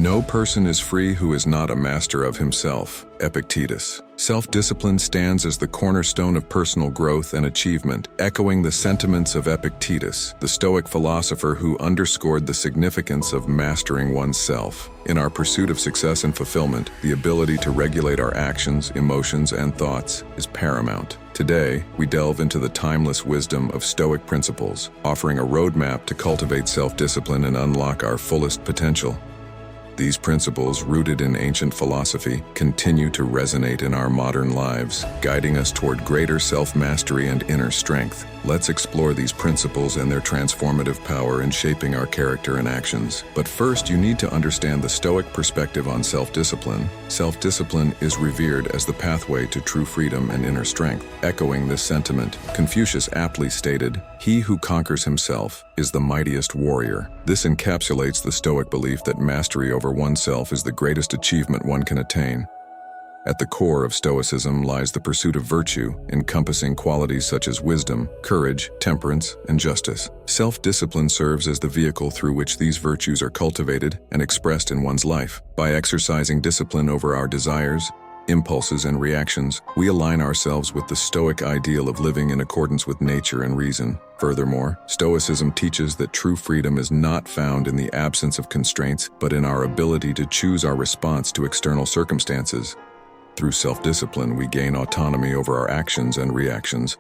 No person is free who is not a master of himself. Epictetus. Self-discipline stands as the cornerstone of personal growth and achievement, echoing the sentiments of Epictetus, the Stoic philosopher who underscored the significance of mastering oneself. In our pursuit of success and fulfillment, the ability to regulate our actions, emotions, and thoughts is paramount. Today, we delve into the timeless wisdom of Stoic principles, offering a roadmap to cultivate self-discipline and unlock our fullest potential. These principles, rooted in ancient philosophy, continue to resonate in our modern lives, guiding us toward greater self-mastery and inner strength. Let's explore these principles and their transformative power in shaping our character and actions. But first, you need to understand the Stoic perspective on self-discipline. Self-discipline is revered as the pathway to true freedom and inner strength. Echoing this sentiment, Confucius aptly stated, "He who conquers himself is the mightiest warrior." This encapsulates the Stoic belief that mastery over oneself is the greatest achievement one can attain. At the core of Stoicism lies the pursuit of virtue, encompassing qualities such as wisdom, courage, temperance, and justice. Self-discipline serves as the vehicle through which these virtues are cultivated and expressed in one's life. By exercising discipline over our desires, impulses, and reactions, we align ourselves with the Stoic ideal of living in accordance with nature and reason. Furthermore, Stoicism teaches that true freedom is not found in the absence of constraints, but in our ability to choose our response to external circumstances. Through self-discipline, we gain autonomy over our actions and reactions,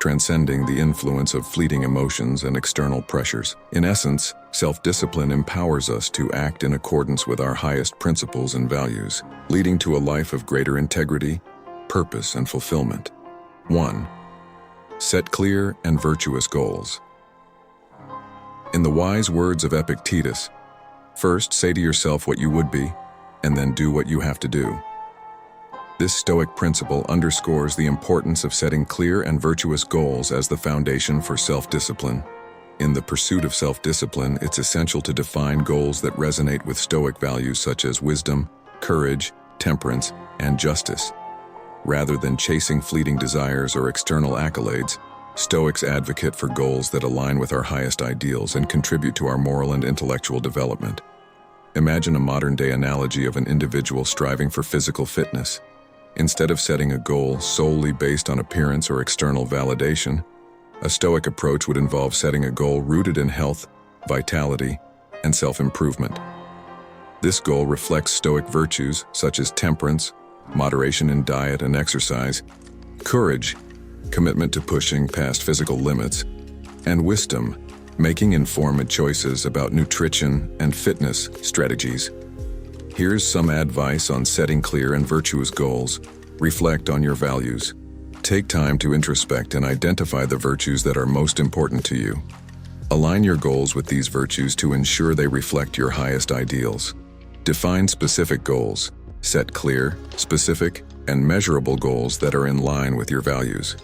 transcending the influence of fleeting emotions and external pressures. In essence, self-discipline empowers us to act in accordance with our highest principles and values, leading to a life of greater integrity, purpose, and fulfillment. 1. Set clear and virtuous goals. In the wise words of Epictetus, first say to yourself what you would be, and then do what you have to do. This Stoic principle underscores the importance of setting clear and virtuous goals as the foundation for self-discipline. In the pursuit of self-discipline, it's essential to define goals that resonate with Stoic values such as wisdom, courage, temperance, and justice. Rather than chasing fleeting desires or external accolades, Stoics advocate for goals that align with our highest ideals and contribute to our moral and intellectual development. Imagine a modern-day analogy of an individual striving for physical fitness. Instead of setting a goal solely based on appearance or external validation, a Stoic approach would involve setting a goal rooted in health, vitality, and self-improvement. This goal reflects Stoic virtues such as temperance, moderation in diet and exercise, courage, commitment to pushing past physical limits, and wisdom, making informed choices about nutrition and fitness strategies. Here's some advice on setting clear and virtuous goals. Reflect on your values. Take time to introspect and identify the virtues that are most important to you. Align your goals with these virtues to ensure they reflect your highest ideals. Define specific goals. Set clear, specific, and measurable goals that are in line with your values.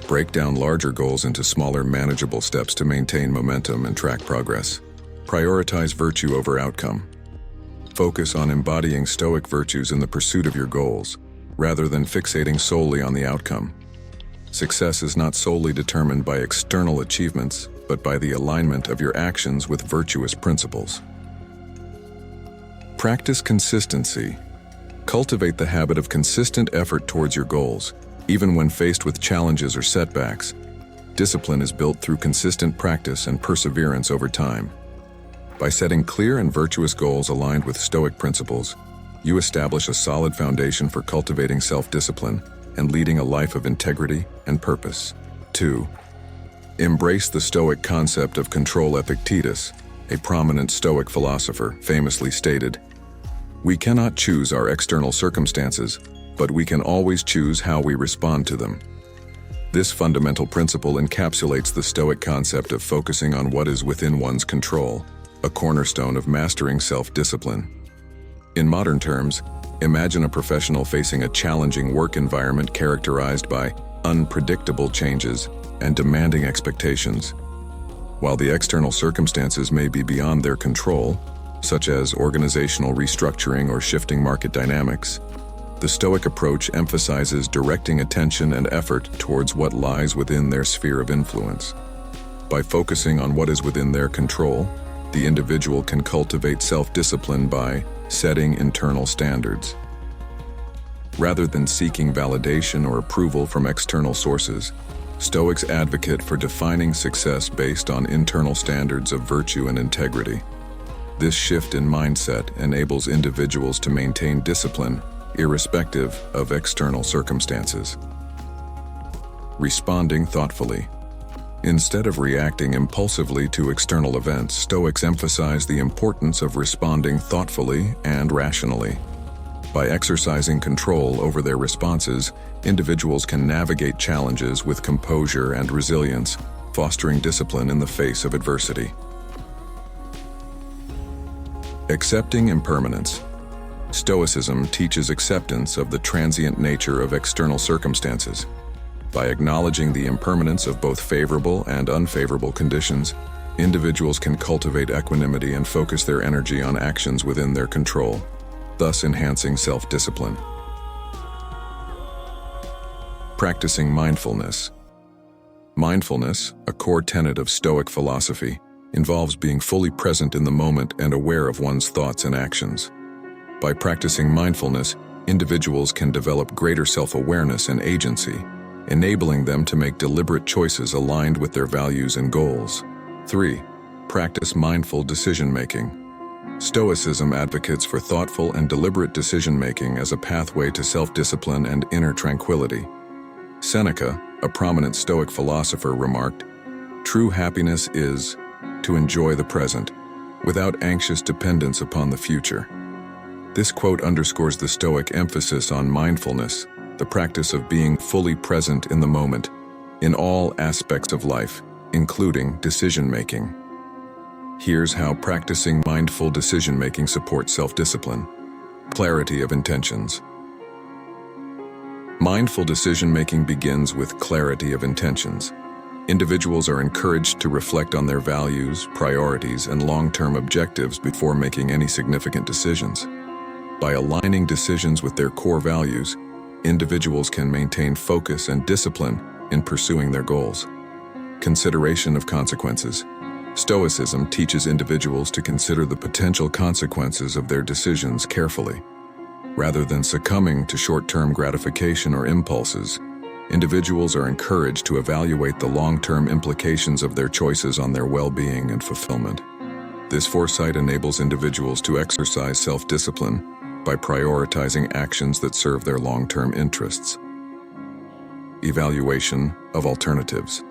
Break down larger goals into smaller, manageable steps to maintain momentum and track progress. Prioritize virtue over outcome. Focus on embodying Stoic virtues in the pursuit of your goals, rather than fixating solely on the outcome. Success is not solely determined by external achievements, but by the alignment of your actions with virtuous principles. Practice consistency. Cultivate the habit of consistent effort towards your goals, even when faced with challenges or setbacks. Discipline is built through consistent practice and perseverance over time. By setting clear and virtuous goals aligned with Stoic principles, you establish a solid foundation for cultivating self-discipline and leading a life of integrity and purpose. 2. Embrace the Stoic concept of control. Epictetus, a prominent Stoic philosopher, famously stated, "We cannot choose our external circumstances, but we can always choose how we respond to them." This fundamental principle encapsulates the Stoic concept of focusing on what is within one's control, a cornerstone of mastering self-discipline. In modern terms, imagine a professional facing a challenging work environment characterized by unpredictable changes and demanding expectations. While the external circumstances may be beyond their control, such as organizational restructuring or shifting market dynamics, the Stoic approach emphasizes directing attention and effort towards what lies within their sphere of influence. By focusing on what is within their control, The individual can cultivate self-discipline by setting internal standards. Rather than seeking validation or approval from external sources, Stoics advocate for defining success based on internal standards of virtue and integrity. This shift in mindset enables individuals to maintain discipline irrespective of external circumstances. Responding thoughtfully. Instead of reacting impulsively to external events, Stoics emphasize the importance of responding thoughtfully and rationally. By exercising control over their responses, individuals can navigate challenges with composure and resilience, fostering discipline in the face of adversity. Accepting impermanence. Stoicism teaches acceptance of the transient nature of external circumstances. By acknowledging the impermanence of both favorable and unfavorable conditions, individuals can cultivate equanimity and focus their energy on actions within their control, thus enhancing self-discipline. Practicing mindfulness. Mindfulness, a core tenet of Stoic philosophy, involves being fully present in the moment and aware of one's thoughts and actions. By practicing mindfulness, individuals can develop greater self-awareness and agency, enabling them to make deliberate choices aligned with their values and goals. 3. Practice mindful decision-making. Stoicism advocates for thoughtful and deliberate decision-making as a pathway to self-discipline and inner tranquility. Seneca, a prominent Stoic philosopher, remarked, "True happiness is to enjoy the present, without anxious dependence upon the future." This quote underscores the Stoic emphasis on mindfulness, the practice of being fully present in the moment, in all aspects of life, including decision-making. Here's how practicing mindful decision-making supports self-discipline. Clarity of intentions. Mindful decision-making begins with clarity of intentions. Individuals are encouraged to reflect on their values, priorities, and long-term objectives before making any significant decisions. By aligning decisions with their core values, individuals can maintain focus and discipline in pursuing their goals. Consideration of consequences. Stoicism teaches individuals to consider the potential consequences of their decisions carefully. Rather than succumbing to short-term gratification or impulses, individuals are encouraged to evaluate the long-term implications of their choices on their well-being and fulfillment. This foresight enables individuals to exercise self-discipline by prioritizing actions that serve their long-term interests. Evaluation of alternatives.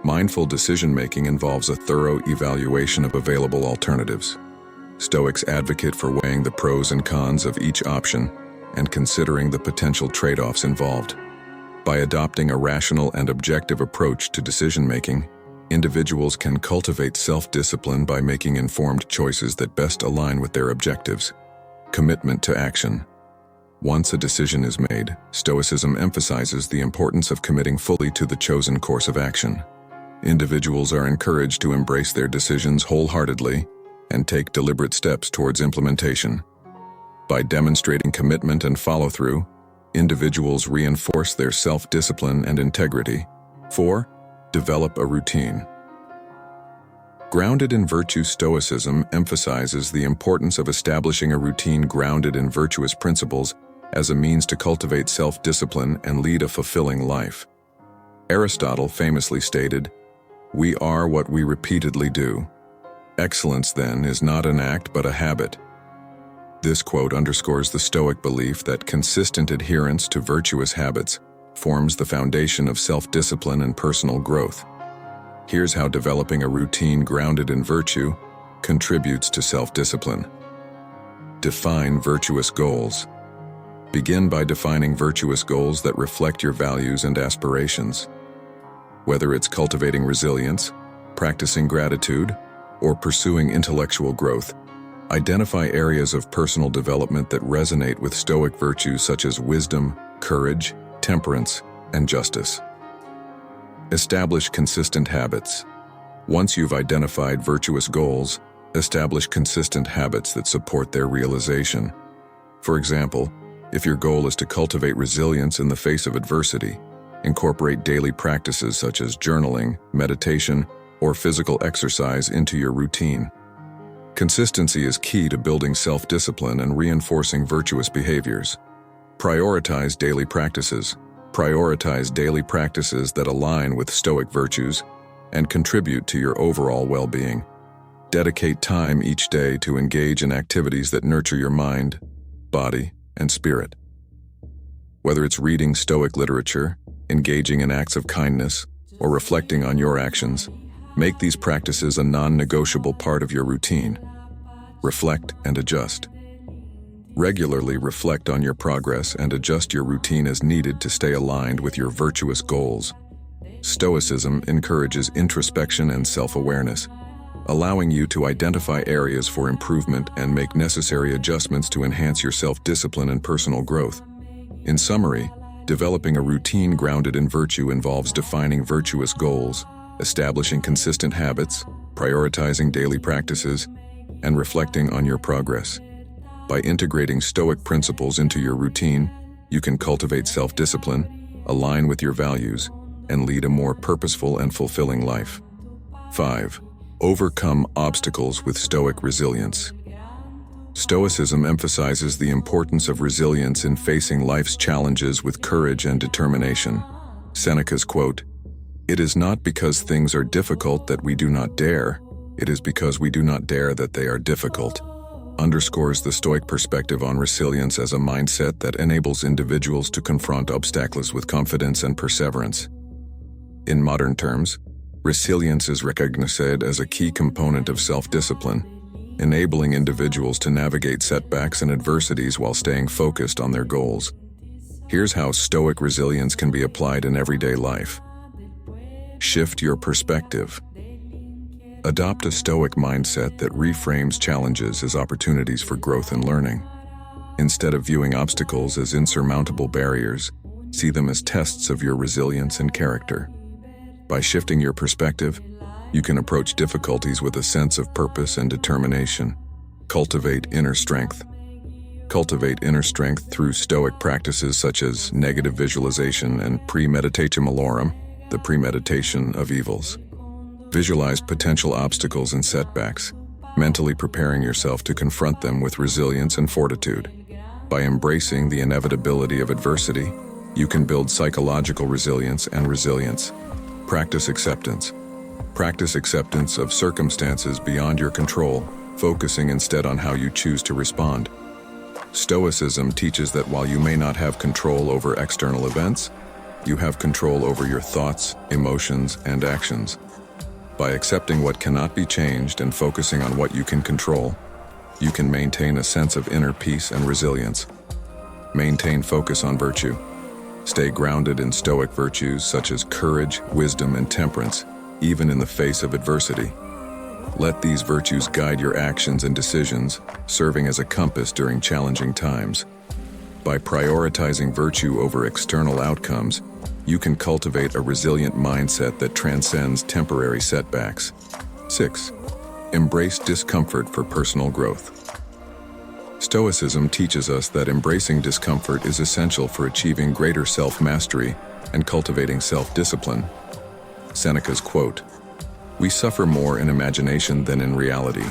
Mindful decision-making involves a thorough evaluation of available alternatives. Stoics advocate for weighing the pros and cons of each option and considering the potential trade-offs involved. By adopting a rational and objective approach to decision-making, individuals can cultivate self-discipline by making informed choices that best align with their objectives. Commitment to action. Once a decision is made, Stoicism emphasizes the importance of committing fully to the chosen course of action. Individuals are encouraged to embrace their decisions wholeheartedly and take deliberate steps towards implementation. By demonstrating commitment and follow-through, individuals reinforce their self-discipline and integrity. 4. Develop a routine. Grounded in virtue, Stoicism emphasizes the importance of establishing a routine grounded in virtuous principles as a means to cultivate self-discipline and lead a fulfilling life. Aristotle famously stated, "We are what we repeatedly do. Excellence, then, is not an act but a habit." This quote underscores the Stoic belief that consistent adherence to virtuous habits forms the foundation of self-discipline and personal growth. Here's how developing a routine grounded in virtue contributes to self-discipline. Define virtuous goals. Begin by defining virtuous goals that reflect your values and aspirations. Whether it's cultivating resilience, practicing gratitude, or pursuing intellectual growth, identify areas of personal development that resonate with Stoic virtues such as wisdom, courage, temperance, and justice. Establish consistent habits. Once you've identified virtuous goals, establish consistent habits that support their realization. For example, if your goal is to cultivate resilience in the face of adversity, incorporate daily practices such as journaling, meditation, or physical exercise into your routine. Consistency is key to building self-discipline and reinforcing virtuous behaviors. Prioritize daily practices. Prioritize daily practices that align with Stoic virtues and contribute to your overall well-being. Dedicate time each day to engage in activities that nurture your mind, body, and spirit. Whether it's reading Stoic literature, engaging in acts of kindness, or reflecting on your actions, make these practices a non-negotiable part of your routine. Reflect and adjust. Regularly reflect on your progress and adjust your routine as needed to stay aligned with your virtuous goals. Stoicism encourages introspection and self-awareness, allowing you to identify areas for improvement and make necessary adjustments to enhance your self-discipline and personal growth. In summary, developing a routine grounded in virtue involves defining virtuous goals, establishing consistent habits, prioritizing daily practices, and reflecting on your progress. By integrating Stoic principles into your routine, you can cultivate self-discipline, align with your values, and lead a more purposeful and fulfilling life. 5. Overcome obstacles with Stoic resilience. Stoicism emphasizes the importance of resilience in facing life's challenges with courage and determination. Seneca's quote, "It is not because things are difficult that we do not dare, it is because we do not dare that they are difficult," underscores the Stoic perspective on resilience as a mindset that enables individuals to confront obstacles with confidence and perseverance. In modern terms, resilience is recognized as a key component of self-discipline, enabling individuals to navigate setbacks and adversities while staying focused on their goals. Here's how Stoic resilience can be applied in everyday life. Shift your perspective. Adopt a Stoic mindset that reframes challenges as opportunities for growth and learning. Instead of viewing obstacles as insurmountable barriers, see them as tests of your resilience and character. By shifting your perspective, you can approach difficulties with a sense of purpose and determination. Cultivate inner strength. Cultivate inner strength through Stoic practices such as negative visualization and premeditatio malorum, the premeditation of evils. Visualize potential obstacles and setbacks, mentally preparing yourself to confront them with resilience and fortitude. By embracing the inevitability of adversity, you can build psychological resilience and resilience. Practice acceptance. Practice acceptance of circumstances beyond your control, focusing instead on how you choose to respond. Stoicism teaches that while you may not have control over external events, you have control over your thoughts, emotions, and actions. By accepting what cannot be changed and focusing on what you can control, you can maintain a sense of inner peace and resilience. Maintain focus on virtue. Stay grounded in Stoic virtues such as courage, wisdom, and temperance, even in the face of adversity. Let these virtues guide your actions and decisions, serving as a compass during challenging times. By prioritizing virtue over external outcomes, you can cultivate a resilient mindset that transcends temporary setbacks. 6. Embrace discomfort for personal growth. Stoicism teaches us that embracing discomfort is essential for achieving greater self-mastery and cultivating self-discipline. Seneca's quote, "We suffer more in imagination than in reality,"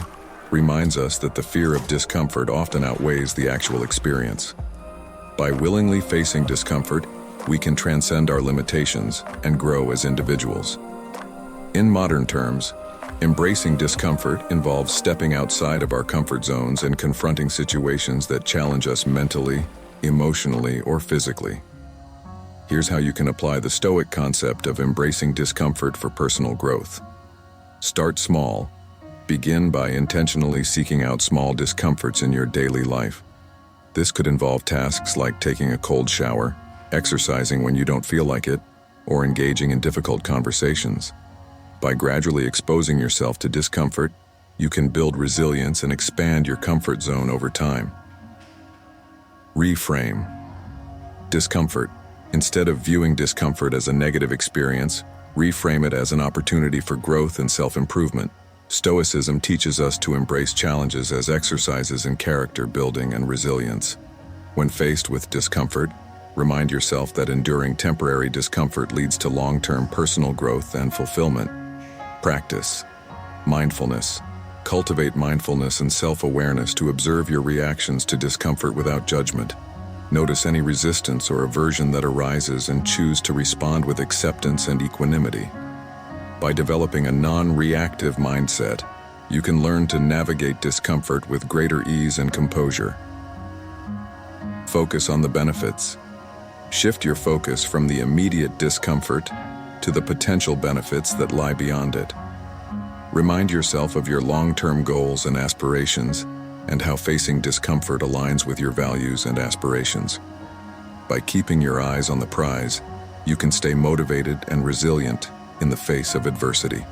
reminds us that the fear of discomfort often outweighs the actual experience. By willingly facing discomfort, we can transcend our limitations and grow as individuals. In modern terms, embracing discomfort involves stepping outside of our comfort zones and confronting situations that challenge us mentally, emotionally, or physically. Here's how you can apply the Stoic concept of embracing discomfort for personal growth. Start small. Begin by intentionally seeking out small discomforts in your daily life. This could involve tasks like taking a cold shower, exercising when you don't feel like it, or engaging in difficult conversations. By gradually exposing yourself to discomfort, you can build resilience and expand your comfort zone over time. Reframe. Discomfort. Instead of viewing discomfort as a negative experience, reframe it as an opportunity for growth and self-improvement. Stoicism teaches us to embrace challenges as exercises in character building and resilience. When faced with discomfort, remind yourself that enduring temporary discomfort leads to long-term personal growth and fulfillment. Practice. Mindfulness. Cultivate mindfulness and self-awareness to observe your reactions to discomfort without judgment. Notice any resistance or aversion that arises and choose to respond with acceptance and equanimity. By developing a non-reactive mindset, you can learn to navigate discomfort with greater ease and composure. Focus on the benefits. Shift your focus from the immediate discomfort to the potential benefits that lie beyond it. Remind yourself of your long-term goals and aspirations and how facing discomfort aligns with your values and aspirations. By keeping your eyes on the prize, you can stay motivated and resilient in the face of adversity.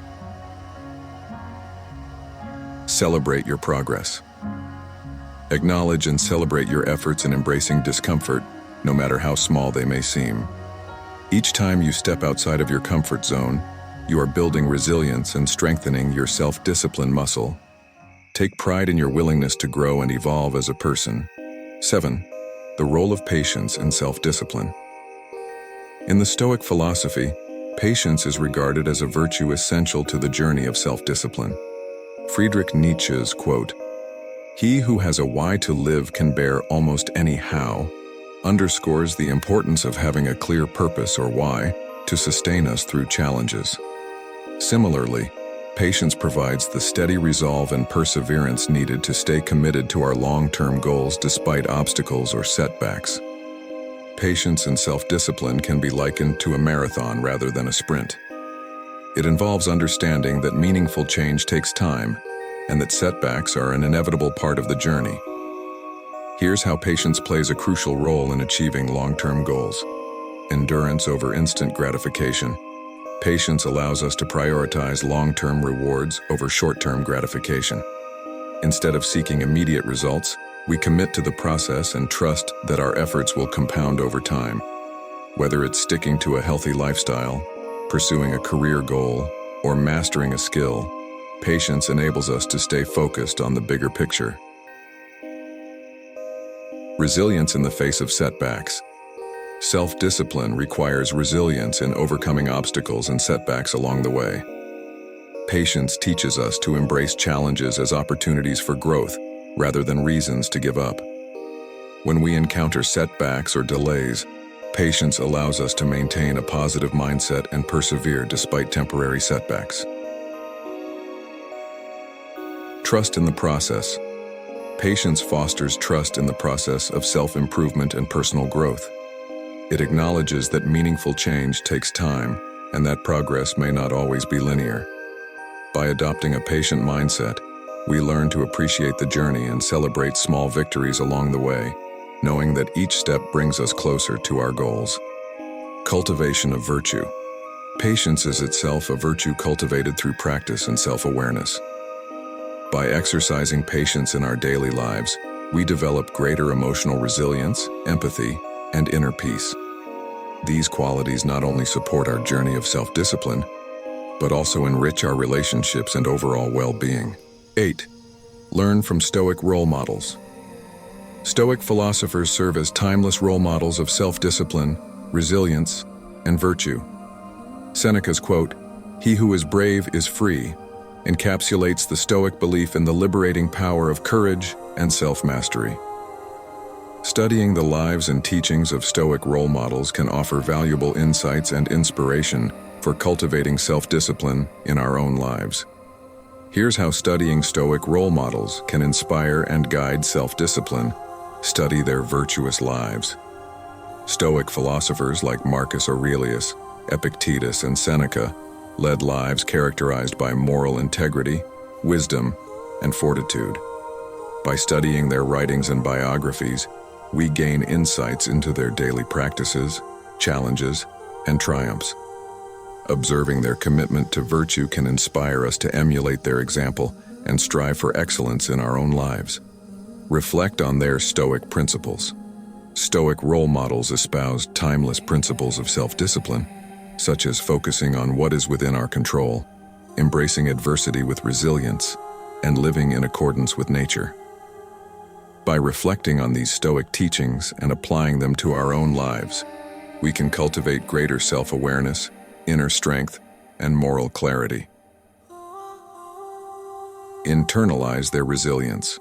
Celebrate your progress. Acknowledge and celebrate your efforts in embracing discomfort, no matter how small they may seem. Each time you step outside of your comfort zone, you are building resilience and strengthening your self-discipline muscle. Take pride in your willingness to grow and evolve as a person. 7. The role of patience and self-discipline. In the Stoic philosophy, patience is regarded as a virtue essential to the journey of self-discipline. Friedrich Nietzsche's quote, "He who has a why to live can bear almost any how," underscores the importance of having a clear purpose or why to sustain us through challenges. Similarly, patience provides the steady resolve and perseverance needed to stay committed to our long-term goals despite obstacles or setbacks. Patience and self-discipline can be likened to a marathon rather than a sprint. It involves understanding that meaningful change takes time and that setbacks are an inevitable part of the journey. Here's how patience plays a crucial role in achieving long-term goals. Endurance over instant gratification. Patience allows us to prioritize long-term rewards over short-term gratification. Instead of seeking immediate results, we commit to the process and trust that our efforts will compound over time. Whether it's sticking to a healthy lifestyle, pursuing a career goal, or mastering a skill, patience enables us to stay focused on the bigger picture. Resilience in the face of setbacks. Self-discipline requires resilience in overcoming obstacles and setbacks along the way. Patience teaches us to embrace challenges as opportunities for growth rather than reasons to give up. When we encounter setbacks or delays, patience allows us to maintain a positive mindset and persevere despite temporary setbacks. Trust in the process. Patience fosters trust in the process of self-improvement and personal growth. It acknowledges that meaningful change takes time and that progress may not always be linear. By adopting a patient mindset, we learn to appreciate the journey and celebrate small victories along the way, knowing that each step brings us closer to our goals. Cultivation of virtue. Patience is itself a virtue cultivated through practice and self-awareness. By exercising patience in our daily lives, we develop greater emotional resilience, empathy, and inner peace. These qualities not only support our journey of self-discipline, but also enrich our relationships and overall well-being. 8. Learn from Stoic role models. Stoic philosophers serve as timeless role models of self-discipline, resilience, and virtue. Seneca's quote, "He who is brave is free," encapsulates the Stoic belief in the liberating power of courage and self-mastery. Studying the lives and teachings of Stoic role models can offer valuable insights and inspiration for cultivating self-discipline in our own lives. Here's how studying Stoic role models can inspire and guide self-discipline. Study their virtuous lives. Stoic philosophers like Marcus Aurelius, Epictetus, and Seneca led lives characterized by moral integrity, wisdom, and fortitude. By studying their writings and biographies, we gain insights into their daily practices, challenges, and triumphs. Observing their commitment to virtue can inspire us to emulate their example and strive for excellence in our own lives. Reflect on their Stoic principles. Stoic role models espouse timeless principles of self-discipline, such as focusing on what is within our control, embracing adversity with resilience, and living in accordance with nature. By reflecting on these Stoic teachings and applying them to our own lives, we can cultivate greater self-awareness, inner strength, and moral clarity. Internalize their resilience.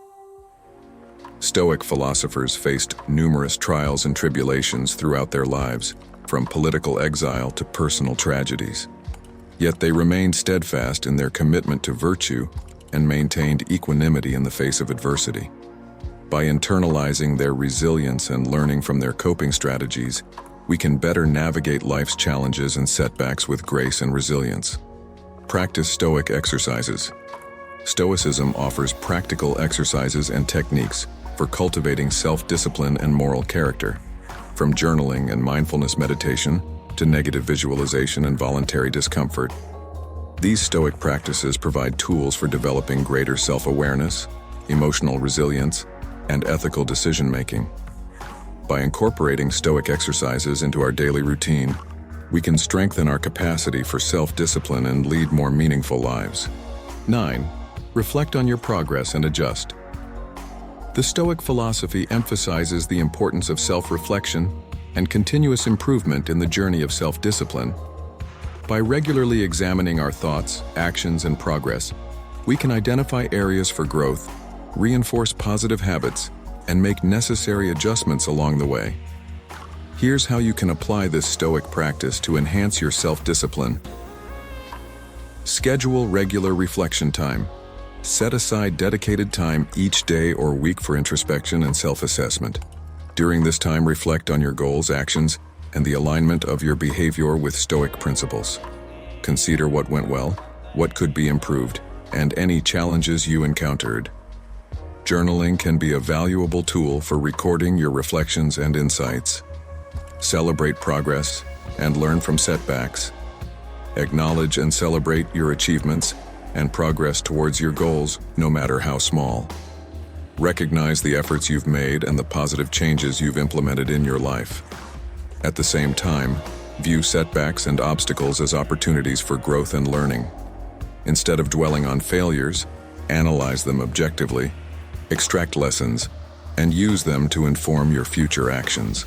Stoic philosophers faced numerous trials and tribulations throughout their lives, from political exile to personal tragedies. Yet they remained steadfast in their commitment to virtue and maintained equanimity in the face of adversity. By internalizing their resilience and learning from their coping strategies, we can better navigate life's challenges and setbacks with grace and resilience. Practice Stoic exercises. Stoicism offers practical exercises and techniques for cultivating self-discipline and moral character, from journaling and mindfulness meditation to negative visualization and voluntary discomfort. These Stoic practices provide tools for developing greater self-awareness, emotional resilience, and ethical decision-making. By incorporating Stoic exercises into our daily routine, we can strengthen our capacity for self-discipline and lead more meaningful lives. 9. Reflect on your progress and adjust. The Stoic philosophy emphasizes the importance of self-reflection and continuous improvement in the journey of self-discipline. By regularly examining our thoughts, actions, and progress, we can identify areas for growth, reinforce positive habits, and make necessary adjustments along the way. Here's how you can apply this Stoic practice to enhance your self-discipline. Schedule regular reflection time. Set aside dedicated time each day or week for introspection and self-assessment. During this time, reflect on your goals, actions, and the alignment of your behavior with Stoic principles. Consider what went well, what could be improved, and any challenges you encountered. Journaling can be a valuable tool for recording your reflections and insights. Celebrate progress and learn from setbacks. Acknowledge and celebrate your achievements and progress towards your goals, no matter how small. Recognize the efforts you've made and the positive changes you've implemented in your life. At the same time, view setbacks and obstacles as opportunities for growth and learning. Instead of dwelling on failures, analyze them objectively, extract lessons, and use them to inform your future actions.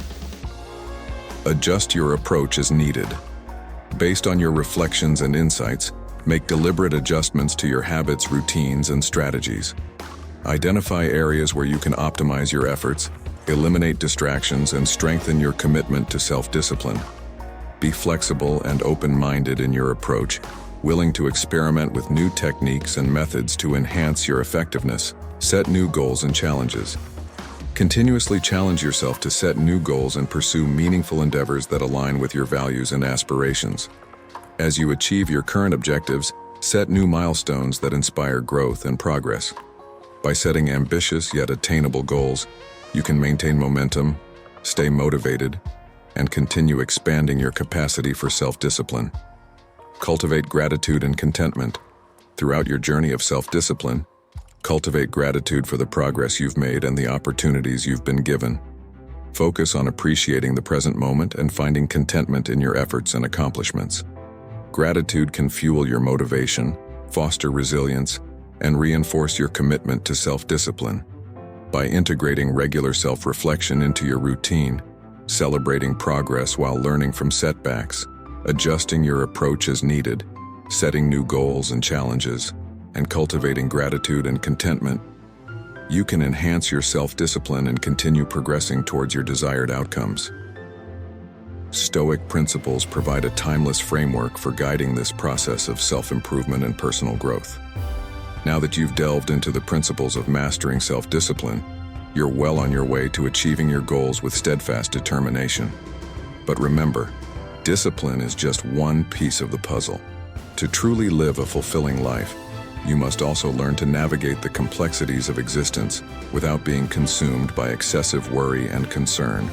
Adjust your approach as needed. Based on your reflections and insights, make deliberate adjustments to your habits, routines, and strategies. Identify areas where you can optimize your efforts, eliminate distractions, and strengthen your commitment to self-discipline. Be flexible and open-minded in your approach, willing to experiment with new techniques and methods to enhance your effectiveness. Set new goals and challenges. Continuously challenge yourself to set new goals and pursue meaningful endeavors that align with your values and aspirations. As you achieve your current objectives, set new milestones that inspire growth and progress. By setting ambitious yet attainable goals, you can maintain momentum, stay motivated, and continue expanding your capacity for self-discipline. Cultivate gratitude and contentment. Throughout your journey of self-discipline, cultivate gratitude for the progress you've made and the opportunities you've been given. Focus on appreciating the present moment and finding contentment in your efforts and accomplishments. Gratitude can fuel your motivation, foster resilience, and reinforce your commitment to self-discipline. By integrating regular self-reflection into your routine, celebrating progress while learning from setbacks, adjusting your approach as needed, setting new goals and challenges, and cultivating gratitude and contentment, you can enhance your self-discipline and continue progressing towards your desired outcomes. Stoic principles provide a timeless framework for guiding this process of self-improvement and personal growth. Now that you've delved into the principles of mastering self-discipline, you're well on your way to achieving your goals with steadfast determination. But remember, discipline is just one piece of the puzzle. To truly live a fulfilling life, you must also learn to navigate the complexities of existence without being consumed by excessive worry and concern.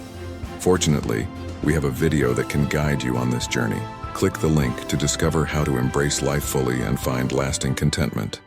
Fortunately, we have a video that can guide you on this journey. Click the link to discover how to embrace life fully and find lasting contentment.